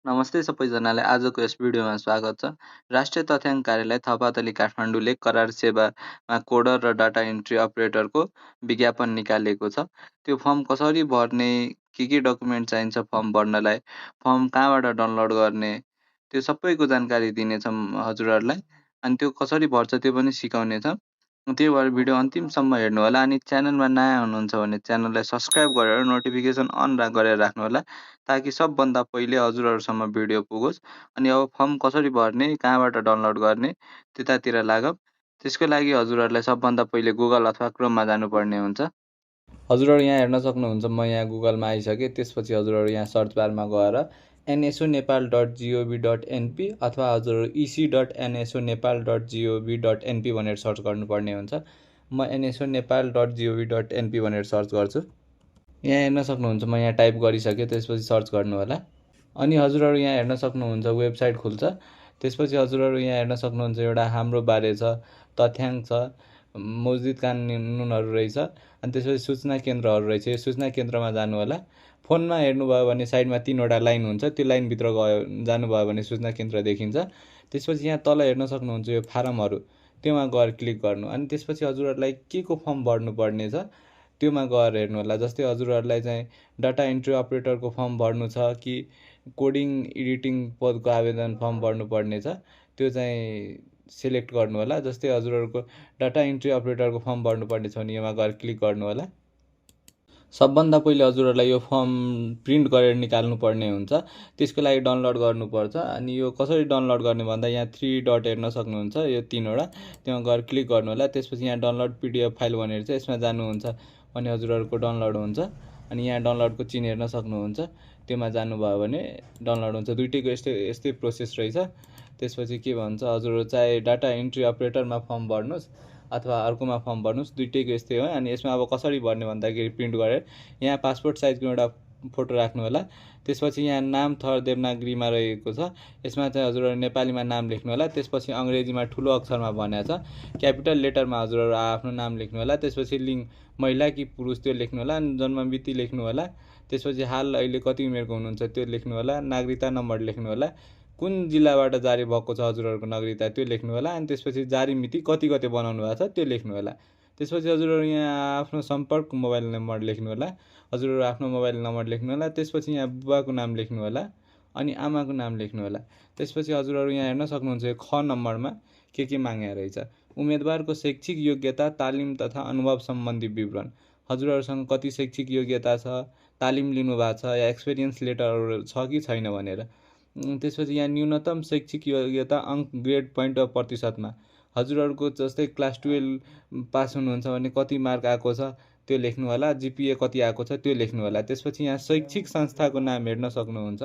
नमस्ते सबैजनालाई आजको यस भिडियोमा स्वागत छ। राष्ट्रिय तथ्याङ्क कार्यालय थपातली काठमाडौँले करार सेवामा कोडर र डाटा इन्ट्री अपरेटरको विज्ञापन निकालेको छ। त्यो फर्म कसरी भर्ने, के डकुमेन्ट चाहिन्छ फर्म भर्नलाई, फर्म कहाँबाट डाउनलोड गर्ने, त्यो सबैको जानकारी दिनेछौँ हजुरहरूलाई। अनि त्यो कसरी भर्छ त्यो पनि सिकाउनेछौँ। त्यही भएर भिडियो अन्तिमसम्म हेर्नुहोला। अनि च्यानलमा नयाँ हुनुहुन्छ भने च्यानललाई सब्सक्राइब गरेर नोटिफिकेसन अन गरेर राख्नुहोला, ताकि सबभन्दा पहिले हजुरहरूसम्म भिडियो पुगोस्। अनि अब फर्म कसरी भर्ने, कहाँबाट डाउनलोड गर्ने त्यतातिर लागौँ। त्यसको लागि हजुरहरूलाई सबभन्दा पहिले गुगल अथवा क्रोममा जानुपर्ने हुन्छ। हजुरहरू यहाँ हेर्न सक्नुहुन्छ, म यहाँ गुगलमा आइसकेँ। त्यसपछि हजुरहरू यहाँ सर्च बारमा गएर nsonepal.gov.np अथवा हजुरहरू ec.nsonepal.gov.np भनेर सर्च गर्नुपर्ने हुन्छ। म nsonepal.gov.np भनेर सर्च गर्छु। यहाँ हेर्न सक्नुहुन्छ, म यहाँ टाइप गरिसकेँ। त्यसपछि सर्च गर्नु होला। अनि हजुरहरू यहाँ हेर्न सक्नुहुन्छ वेबसाइट खुल्छ। त्यसपछि हजुरहरू यहाँ हेर्न सक्नुहुन्छ एउटा हाम्रो बारे छ, तथ्याङ्क छ, मौजुद कानुनहरू रहेछ। अनि त्यसपछि सूचना केन्द्रहरू रहेछ। यो सूचना केन्द्रमा जानु होला। फोनमा हेर्नुभयो भने साइडमा 3वटा लाइन हुन्छ। त्यो लाइनभित्र जानुभयो भने सूचना केन्द्र देखिन्छ। त्यसपछि यहाँ तल हेर्न सक्नुहुन्छ यो फारमहरू, त्योमा गएर क्लिक गर्नु। अनि त्यसपछि हजुरहरूलाई के को फर्म भर्नुपर्ने छ त्योमा गएर हेर्नु होला। जस्तै हजुरहरूलाई चाहिँ डाटा इन्ट्री अपरेटरको फर्म भर्नु छ कि कोडिङ एडिटिङ पदको आवेदन फर्म भर्नुपर्ने छ, त्यो चाहिँ सिलेक्ट गर्नु होला। जस्तै हजुरहरूको डाटा इन्ट्री अपरेटरको फर्म भर्नुपर्ने छ भने योमा गएर क्लिक गर्नु होला। सबभन्दा पहिले हजुरहरूलाई यो फर्म प्रिन्ट गरेर निकाल्नु पर्ने हुन्छ। त्यसको लागि डाउनलोड गर्नुपर्छ। अनि यो कसरी डाउनलोड गर्ने भन्दा यहाँ 3 डट हेर्न सक्नुहुन्छ, यो 3वटा, त्यहाँ गएर क्लिक गर्नु होला। त्यसपछि यहाँ डाउनलोड पिडिएफ फाइल भनेर चाहिँ यसमा जानुहुन्छ भने हजुरहरूको डाउनलोड हुन्छ। अनि यहाँ डाउनलोडको चिन्ह हेर्न सक्नुहुन्छ, त्योमा जानुभयो भने डाउनलोड हुन्छ। दुइटैको यस्तै प्रोसेस रहेछ। त्यसपछि के भन्छ, हजुरहरू चाहे डाटा इन्ट्री अपरेटरमा फर्म भर्नुहोस् अथवा अर्कोमा फर्म भर्नुहोस्, दुइटैको यस्तै हो। अनि यसमा अब कसरी भर्ने भन्दाखेरि प्रिन्ट गरेर यहाँ पासपोर्ट साइजको एउटा फोटो राख्नु होला। त्यसपछि यहाँ नाम थर देवनागरीमा रहेको छ, यसमा चाहिँ हजुरहरू नेपालीमा नाम लेख्नु होला। त्यसपछि अङ्ग्रेजीमा ठुलो अक्षरमा भनेको छ, क्यापिटल लेटरमा हजुरहरू आफ्नो नाम लेख्नु होला। त्यसपछि लिङ्ग महिला कि पुरुष त्यो लेख्नु होला। अनि जन्ममिति लेख्नु होला। त्यसपछि हाल अहिले कति उमेरको हुनुहुन्छ त्यो लेख्नु होला। नागरिकता नम्बर लेख्नु होला। कुन जिल्लाबाट जारी भएको छ हजुरहरूको नागरिकता त्यो लेख्नु होला। अनि त्यसपछि जारी मिति कति बनाउनु भएको छ त्यो लेख्नु होला। त्यसपछि हजुरहरू यहाँ आफ्नो सम्पर्क मोबाइल नम्बर लेख्नु होला। हजुरहरू आफ्नो मोबाइल नम्बर लेख्नु होला। त्यसपछि यहाँ बुबाको नाम लेख्नु होला अनि आमाको नाम लेख्नु होला। त्यसपछि हजुरहरू यहाँ हेर्न सक्नुहुन्छ यो ख नम्बरमा के मागेको रहेछ। उम्मेदवारको शैक्षिक योग्यता, तालिम तथा अनुभव सम्बन्धी विवरण, हजुरहरूसँग कति शैक्षिक योग्यता छ, तालिम लिनुभएको छ या एक्सपिरियन्स लेटरहरू छ कि छैन भनेर। त्यसपछि यहाँ न्यूनतम शैक्षिक योग्यता अङ्क, ग्रेड, पोइन्ट वा प्रतिशतमा हजुरहरूको जस्तै क्लास 12 पास हुनुहुन्छ भने कति मार्क आएको छ त्यो लेख्नु होला। जिपिए कति आएको छ त्यो लेख्नु होला। त्यसपछि यहाँ शैक्षिक संस्थाको नाम हेर्न सक्नुहुन्छ,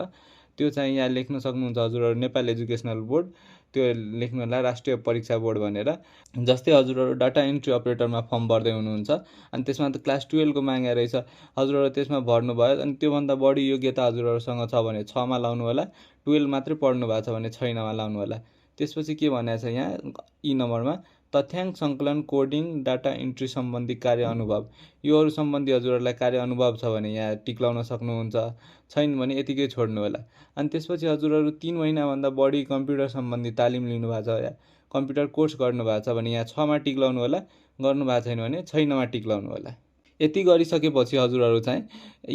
त्यो चाहिँ यहाँ लेख्न सक्नुहुन्छ हजुरहरू नेपाल एजुकेसनल बोर्ड, त्यो लेख्नु होला, राष्ट्रिय परीक्षा बोर्ड भनेर। जस्तै हजुरहरू डाटा इन्ट्री अपरेटरमा फर्म भर्दै हुनुहुन्छ अनि त्यसमा त क्लास 12को मागेको रहेछ, हजुरहरू त्यसमा भर्नुभयो। अनि त्योभन्दा बढी योग्यता हजुरहरूसँग छ भने 6मा लाउनु होला, 12 मात्रै पढ्नु भएको छ भने 6मा लाउनु होला। त्यसपछि के भनेको छ यहाँ ई नम्बरमा, तथ्याङ्क सङ्कलन, कोडिङ, डाटा इन्ट्री सम्बन्धी कार्य अनुभव, योहरू सम्बन्धी हजुरहरूलाई कार्य अनुभव छ भने यहाँ टिक लाउन सक्नुहुन्छ, छैन भने यतिकै छोड्नु होला। अनि त्यसपछि हजुरहरू 3 महिनाभन्दा बढी कम्प्युटर सम्बन्धी तालिम लिनुभएको छ या कम्प्युटर कोर्स गर्नुभएको छ भने यहाँ 6मा टिक लाउनु होला, गर्नुभएको छैन भने छैनमा टिक लाउनु होला। यति गरिसकेपछि हजुरहरू चाहिँ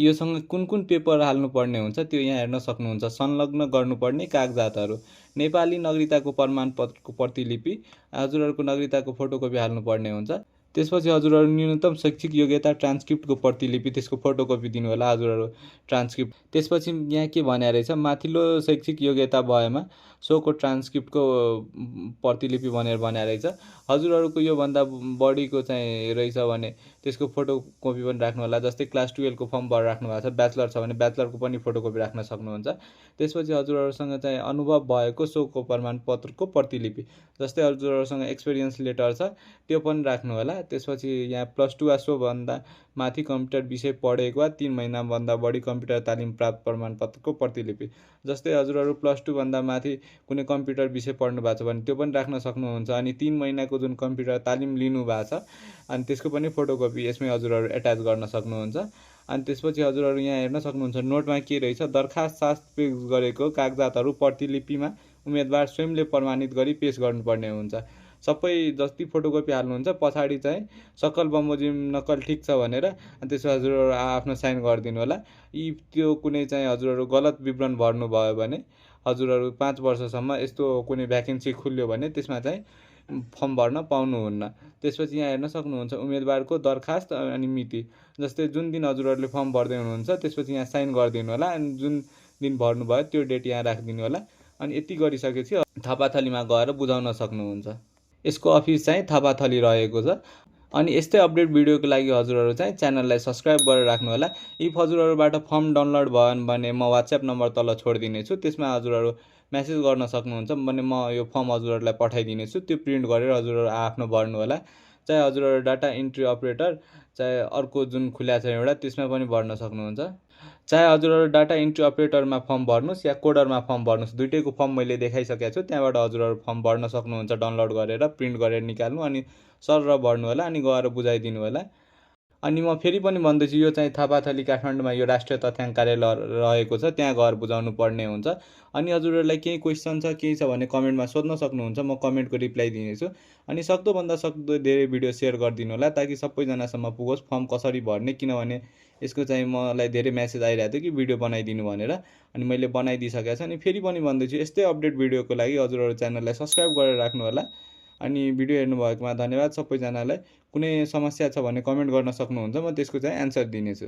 योसँग कुन पेपर हाल्नुपर्ने हुन्छ त्यो यहाँ हेर्न सक्नुहुन्छ। संलग्न गर्नुपर्ने कागजातहरू, नेपाली नागरिकताको प्रमाणपत्रको प्रतिलिपि, हजुरहरूको नागरिकताको फोटोकपी हाल्नुपर्ने हुन्छ। त्यसपछि हजुरहरू न्यूनतम शैक्षिक योग्यता, ट्रान्सक्रिप्टको प्रतिलिपि, त्यसको फोटोकपी दिनु होला हजुरहरू ट्रान्सक्रिप्ट। त्यसपछि यहाँ के भने रहेछ, माथिल्लो शैक्षिक योग्यता भएमा सोको ट्रान्सक्रिप्टको प्रतिलिपि भनेर रहेछ। हजुरहरूको योभन्दा बढीको चाहिँ रहेछ भने त्यसको फोटोकपी पनि राख्नु होला। जस्तै क्लास 12को फर्म भरेर राख्नु भएको छ, ब्याचलर छ भने ब्याचलरको पनि फोटोकपी राख्न सक्नुहुन्छ। त्यसपछि हजुरहरूसँग चाहिँ अनुभव भएको सोको प्रमाणपत्रको प्रतिलिपि, जस्तै हजुरहरूसँग एक्सपिरियन्स लेटर छ त्यो पनि राख्नु होला। त्यसपछि यहाँ +2 वा सोभन्दा माथि कम्प्युटर विषय पढेको वा 3 महिनाभन्दा बढी कम्प्युटर तालिम प्राप्त प्रमाणपत्रको प्रतिलिपि, जस्तै हजुरहरू +2 भन्दा माथि कुनै कम्प्युटर विषय पढ्नु भएको छ भने त्यो पनि राख्न सक्नुहुन्छ। अनि 3 महिनाको जुन कम्प्युटर तालिम लिनु भएको छ अनि त्यसको पनि फोटोकपी यसमै हजुरहरू एट्याच गर्न सक्नुहुन्छ। अनि त्यसपछि हजुरहरू यहाँ हेर्न सक्नुहुन्छ नोटमा के रहेछ, दरखास्त पेश गरेको कागजातहरू प्रतिलिपिमा उम्मेदवार स्वयंले प्रमाणित गरी पेश गर्नुपर्ने हुन्छ। सबै जति फोटोकपी हाल्नुहुन्छ पछाडि चाहिँ सकल बमोजिम नक्कल ठिक छ भनेर अनि त्यसमा हजुरहरू आफ्नो साइन गरिदिनु होला। त्यो कुनै चाहिँ हजुरहरू गलत विवरण भर्नुभयो भने हजुरहरू 5 वर्षसम्म यस्तो कुनै भ्याकेन्सी खुल्यो भने त्यसमा चाहिँ फर्म भर्न पाउनुहुन्न। त्यसपछि यहाँ हेर्न सक्नुहुन्छ उम्मेदवारको दरखास्त अनि मिति, जस्तै जुन दिन हजुरहरूले फर्म भर्दै हुनुहुन्छ त्यसपछि यहाँ साइन गरिदिनु होला अनि जुन दिन भर्नुभयो त्यो डेट यहाँ राखिदिनु होला। अनि यति गरिसकेपछि थापाथलीमा गएर बुझाउन सक्नुहुन्छ। यसको अफिस चाहिँ थापाथली रहेको छ। अनि यस्तै अपडेट भिडियोको लागि हजुरहरू चाहिँ च्यानललाई सब्सक्राइब गरेर राख्नु होला। इफ हजुरहरूबाट फर्म डाउनलोड भयो भने म WhatsApp नम्बर तल छोडिदिनेछु, त्यसमा हजुरहरू मेसेज गर्न सक्नुहुन्छ भने म यो फर्म हजुरहरूलाई पठाइदिनेछु। त्यो प्रिन्ट गरेर हजुरहरू आफ्नो भर्नु होला। चाहे हजुरहरू डाटा इन्ट्री अपरेटर चाहे अर्को जुन खुला छ एउटा त्यसमा पनि भर्न सक्नुहुन्छ। चाहे हजुरहरू डाटा इन्ट्री अपरेटरमा फर्म भर्नुहोस् या कोडरमा फर्म भर्नुहोस्, दुइटैको फर्म मैले देखाइसकेको छु। त्यहाँबाट हजुरहरू फर्म भर्न सक्नुहुन्छ डाउनलोड गरेर, प्रिन्ट गरेर निकाल्नु अनि सर भर्नु होला अनि गएर बुझाइदिनु होला। अनि म फेरि पनि भन्दैछु यो चाहिँ थापाथली काठमाडौँमा यो राष्ट्रिय तथ्याङ्क कार्यालय रहेको छ, त्यहाँ गएर बुझाउनु पर्ने हुन्छ। अनि हजुरहरूलाई केही क्वेसन छ केही छ भने कमेन्टमा सोध्न सक्नुहुन्छ, म कमेन्टको रिप्लाई दिनेछु। अनि सक्दोभन्दा सक्दो धेरै भिडियो सेयर गरिदिनु होला ताकि सबैजनासम्म पुगोस् फर्म कसरी भर्ने, किनभने यसको चाहिँ मलाई धेरै मेसेज आइरहेको थियो कि भिडियो बनाइदिनु भनेर, अनि मैले बनाइदिइसकेको छु। अनि फेरि पनि भन्दैछु यस्तै अपडेट भिडियोको लागि हजुरहरू च्यानललाई सब्सक्राइब गरेर राख्नु होला। अनि भिडियो हेर्नुभएकोमा धन्यवाद सबैजनालाई। कुनै समस्या छ भने कमेन्ट गर्न सक्नुहुन्छ, म त्यसको चाहिँ एन्सर दिनेछु।